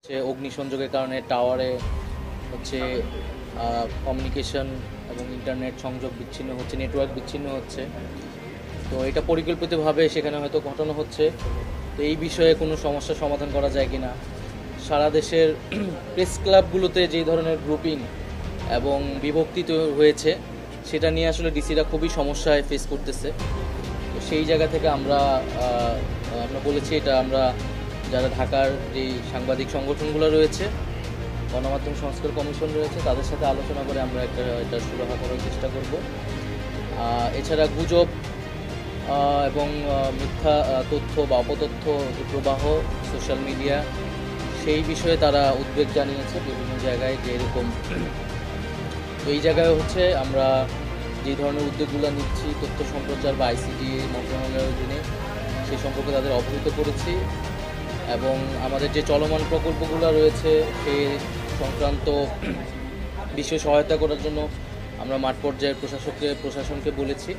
অগ্নিসংযোগের কারণে টাওয়ারে হচ্ছে কমিউনিকেশন এবং ইন্টারনেট সংযোগ বিচ্ছিন্ন হচ্ছে, নেটওয়ার্ক বিচ্ছিন্ন হচ্ছে। তো এটা পরিকল্পিতভাবে সেখানে হয়তো ঘটানো হচ্ছে। তো এই বিষয়ে কোনো সমস্যার সমাধান করা যায় কি না, সারা দেশের প্রেস ক্লাবগুলোতে যেই ধরনের গ্রুপিং এবং বিভক্তি হয়েছে সেটা নিয়ে আসলে ডিসিরা খুবই সমস্যায় ফেস করতেছে। তো সেই জায়গা থেকে আমরা বলেছি এটা আমরা যারা ঢাকার যেই সাংবাদিক সংগঠনগুলো রয়েছে, গণমাধ্যম সংস্কার কমিশন রয়েছে, তাদের সাথে আলোচনা করে আমরা এটা সুরাহা করার চেষ্টা করব। এছাড়া গুজব এবং মিথ্যা তথ্য বা অপতথ্য যে প্রবাহ সোশ্যাল মিডিয়া, সেই বিষয়ে তারা উদ্বেগ জানিয়েছে বিভিন্ন জায়গায় যে এরকম। তো এই জায়গায় হচ্ছে আমরা যে ধরনের উদ্যোগগুলো নিচ্ছি তথ্য সম্প্রচার বা আইসিটি মন্ত্রণালয়ের অধীনে, সেই সম্পর্কে তাদের অবহিত করেছি এবং আমাদের যে চলমান প্রকল্পগুলো রয়েছে সেই সংক্রান্ত বিষয়ে সহায়তা করার জন্য আমরা মাঠ পর্যায়ের প্রশাসনকে বলেছি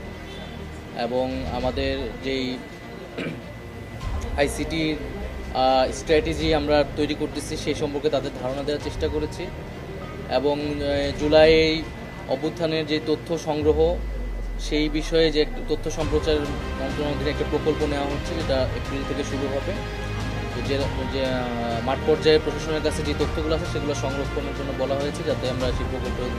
এবং আমাদের যেই আইসিটির স্ট্র্যাটেজি আমরা তৈরি করতেছি সেই সম্পর্কে তাদের ধারণা দেওয়ার চেষ্টা করেছি এবং জুলাই অভ্যুত্থানের যে তথ্য সংগ্রহ সেই বিষয়ে যে তথ্য সম্প্রচার মন্ত্রণালয়ের একটা প্রকল্প নেওয়া হচ্ছে, যেটা এপ্রিল থেকে শুরু হবে। যে মাঠ পর্যায়ে প্রশাসনের কাছে যে তথ্যগুলো আছে সেগুলো সংরক্ষণের জন্য বলা হয়েছে, যাতে আমরা সেই প্রকল্পের